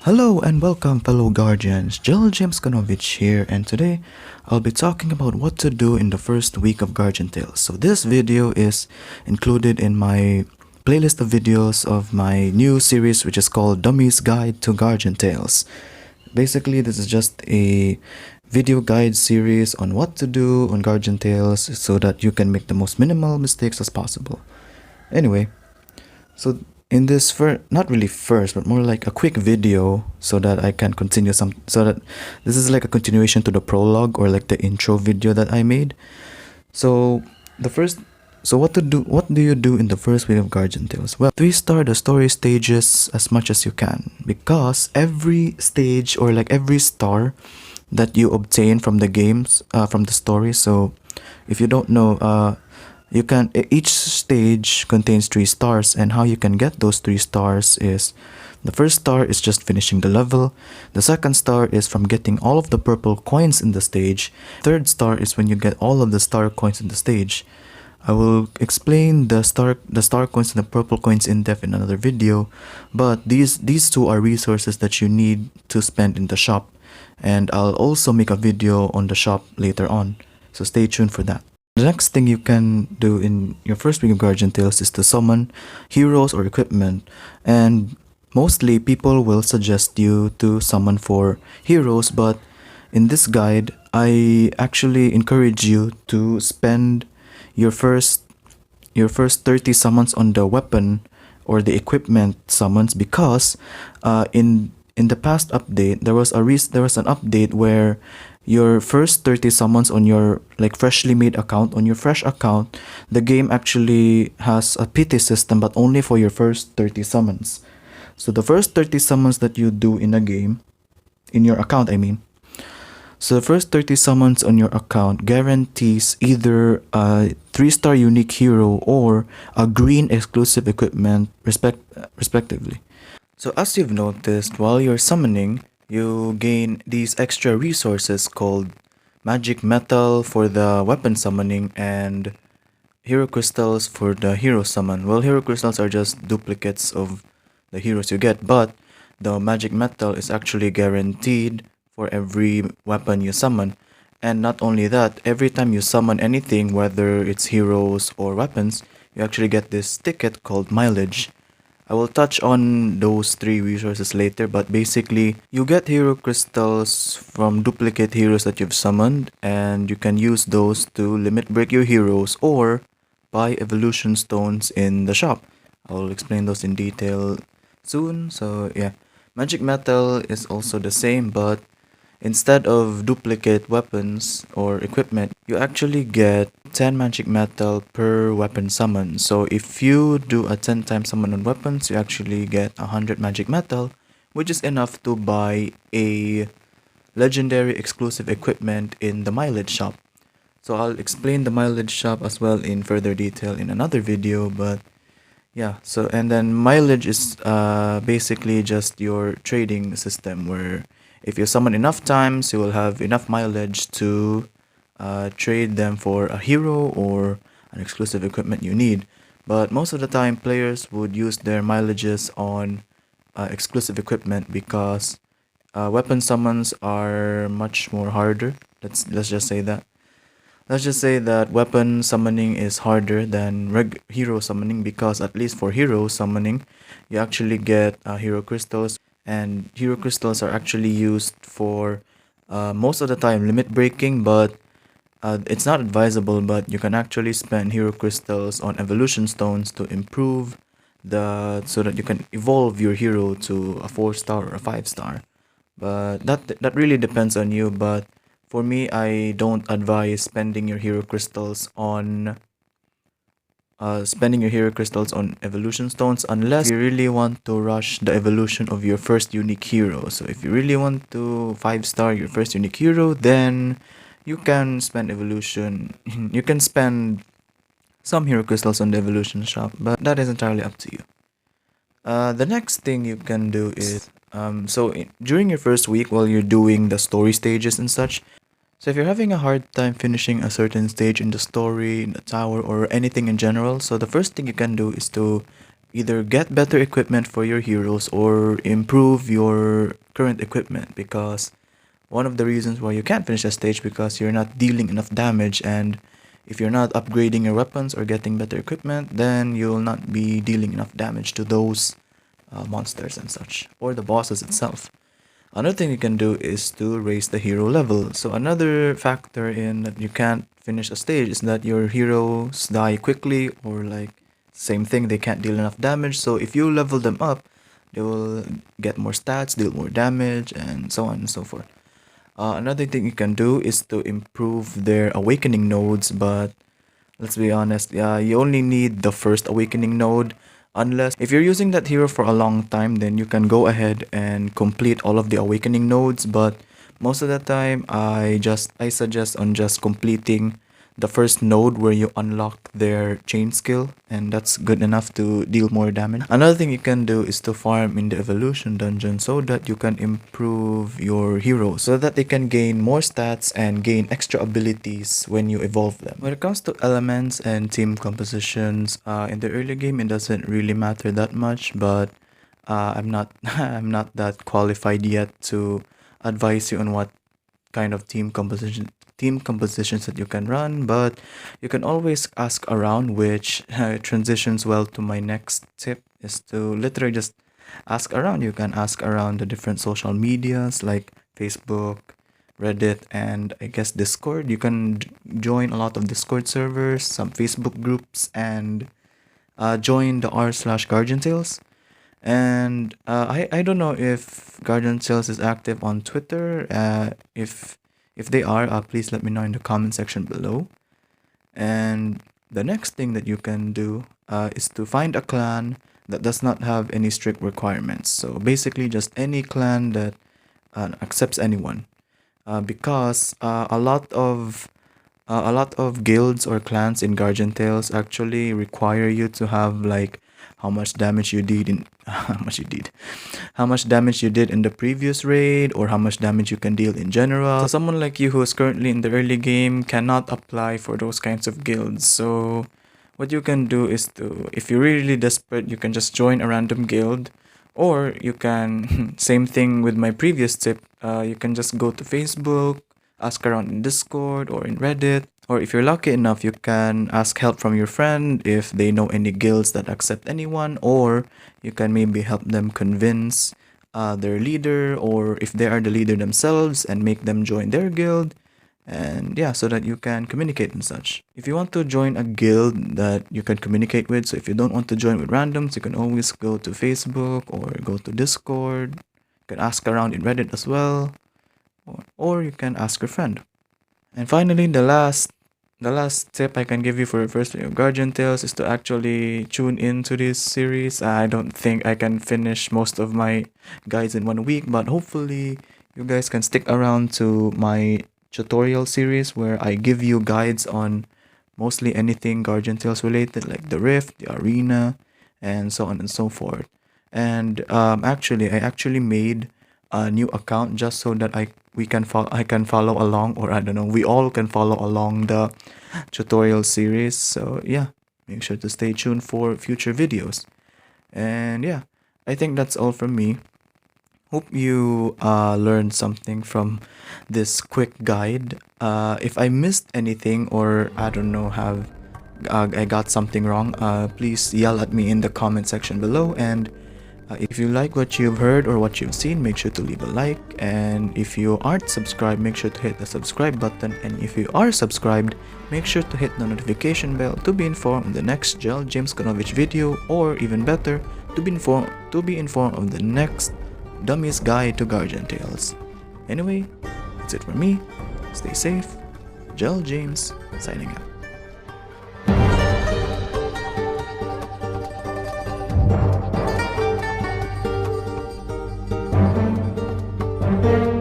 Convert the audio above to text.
Hello and welcome fellow guardians, James Scanovich here, and today I'll be talking about what to do in the first week of Guardian Tales. So this video is included in my playlist of videos of my new series which is called Dummies Guide to Guardian Tales. Basically this is just a video guide series on what to do on Guardian Tales so that you can make the most minimal mistakes as possible. Anyway, so in this not really first but more like a quick video so that I can continue so that this is like a continuation to the prologue or like the intro video that I made. So what do you do in the first week of Guardian Tales? Well, 3-star the story stages as much as you can, because every stage or like every star that you obtain from the games from the story. So if you don't know, each stage contains 3 stars, and how you can get those 3 stars is the first star is just finishing the level, the second star is from getting all of the purple coins in the stage, third star is when you get all of the star coins in the stage. I will explain the star coins and the purple coins in depth in another video, but these two are resources that you need to spend in the shop, and I'll also make a video on the shop later on, so stay tuned for that. The next thing you can do in your first week of Guardian Tales is to summon heroes or equipment, and mostly people will suggest you to summon for heroes, but in this guide I actually encourage you to spend your first 30 summons on the weapon or the equipment summons, because in the past update there was an update where your first 30 summons on your like freshly made account, on your fresh account, the game actually has a pity system, but only for your first 30 summons. So the first 30 summons that you do in a game, in your account I mean, so the first 30 summons on your account guarantees either a 3-star unique hero or a green exclusive equipment respectively. So as you've noticed, while you're summoning, you gain these extra resources called magic metal for the weapon summoning and hero crystals for the hero summon. Well, hero crystals are just duplicates of the heroes you get, but the magic metal is actually guaranteed for every weapon you summon. And not only that, every time you summon anything, whether it's heroes or weapons, you actually get this ticket called mileage. I will touch on those 3 resources later, but basically you get hero crystals from duplicate heroes that you've summoned, and you can use those to limit break your heroes or buy evolution stones in the shop. I will explain those in detail soon. So yeah, magic metal is also the same, but instead of duplicate weapons or equipment, you actually get 10 magic metal per weapon summon. So if you do a 10 times summon on weapons, you actually get 100 magic metal, which is enough to buy a legendary exclusive equipment in the mileage shop. So I'll explain the mileage shop as well in further detail in another video, but yeah, so and then mileage is basically just your trading system, where if you summon enough times, you will have enough mileage to trade them for a hero or an exclusive equipment you need. But most of the time, players would use their mileages on exclusive equipment, because weapon summons are much more harder. Let's just say that. Let's just say that weapon summoning is harder than hero summoning, because at least for hero summoning, you actually get hero crystals, and hero crystals are actually used for most of the time limit breaking, but it's not advisable, but you can actually spend hero crystals on evolution stones to improve so that you can evolve your hero to a 4-star or a 5-star. But that really depends on you, but for me, I don't advise spending your hero crystals on evolution stones unless you really want to rush the evolution of your first unique hero. So if you really want to 5-star your first unique hero, then you can spend you can spend some hero crystals on the evolution shop, but that is entirely up to you. The next thing you can do is during your first week, while you're doing the story stages and such, so if you're having a hard time finishing a certain stage in the story, in the tower, or anything in general, so the first thing you can do is to either get better equipment for your heroes or improve your current equipment, because one of the reasons why you can't finish a stage because you're not dealing enough damage, and if you're not upgrading your weapons or getting better equipment, then you'll not be dealing enough damage to those monsters and such, or the bosses itself. Another thing you can do is to raise the hero level. So another factor in that you can't finish a stage is that your heroes die quickly, or like same thing, they can't deal enough damage. So if you level them up, they will get more stats, deal more damage, and so on and so forth. Another thing you can do is to improve their awakening nodes, but let's be honest, you only need the first awakening node. Unless if you're using that hero for a long time, then you can go ahead and complete all of the awakening nodes. But most of the time, I suggest on just completing the first node where you unlock their chain skill, and that's good enough to deal more damage. Another thing you can do is to farm in the evolution dungeon so that you can improve your heroes so that they can gain more stats and gain extra abilities when you evolve them. When it comes to elements and team compositions, in the early game it doesn't really matter that much, but I'm not I'm not that qualified yet to advise you on what kind of team compositions that you can run, but you can always ask around, which transitions well to my next tip, is to literally just ask around. You can ask around the different social medias like Facebook, Reddit, and I guess Discord. You can join a lot of Discord servers, some Facebook groups, and join the r/Guardian Tales. And I don't know if Guardian Tales is active on Twitter. If they are, please let me know in the comment section below. And the next thing that you can do is to find a clan that does not have any strict requirements. So basically, just any clan that accepts anyone, because a lot of guilds or clans in Guardian Tales actually require you to have like how much damage you did in how much damage you did in the previous raid, or how much damage you can deal in general. So someone like you who is currently in the early game cannot apply for those kinds of guilds. So what you can do is to, if you're really desperate, you can just join a random guild, or you can same thing with my previous tip, you can just go to Facebook, ask around in Discord or in Reddit, or if you're lucky enough, you can ask help from your friend if they know any guilds that accept anyone, or you can maybe help them convince their leader, or if they are the leader themselves, and make them join their guild. And yeah, so that you can communicate and such. If you want to join a guild that you can communicate with, so if you don't want to join with randoms, you can always go to Facebook or go to Discord. You can ask around in Reddit as well, or you can ask your friend. And finally, the last tip I can give you for your first video of Guardian Tales is to actually tune into this series. I don't think I can finish most of my guides in 1 week, but hopefully you guys can stick around to my tutorial series where I give you guides on mostly anything Guardian Tales related, like the Rift, the Arena, and so on and so forth. And actually, I actually made a new account just so that I can follow along, or I don't know, we all can follow along the tutorial series. So yeah, make sure to stay tuned for future videos. And yeah, I think that's all from me. Hope you learned something from this quick guide. If I missed anything, or I don't know, I got something wrong, please yell at me in the comment section below. And if you like what you've heard or what you've seen, make sure to leave a like. And if you aren't subscribed, make sure to hit the subscribe button. And if you are subscribed, make sure to hit the notification bell to be informed of the next Jamez Scanovich video, or even better, to be informed of the next Dummies Guide to Guardian Tales. Anyway, that's it from me. Stay safe. Jamez signing out. Thank you.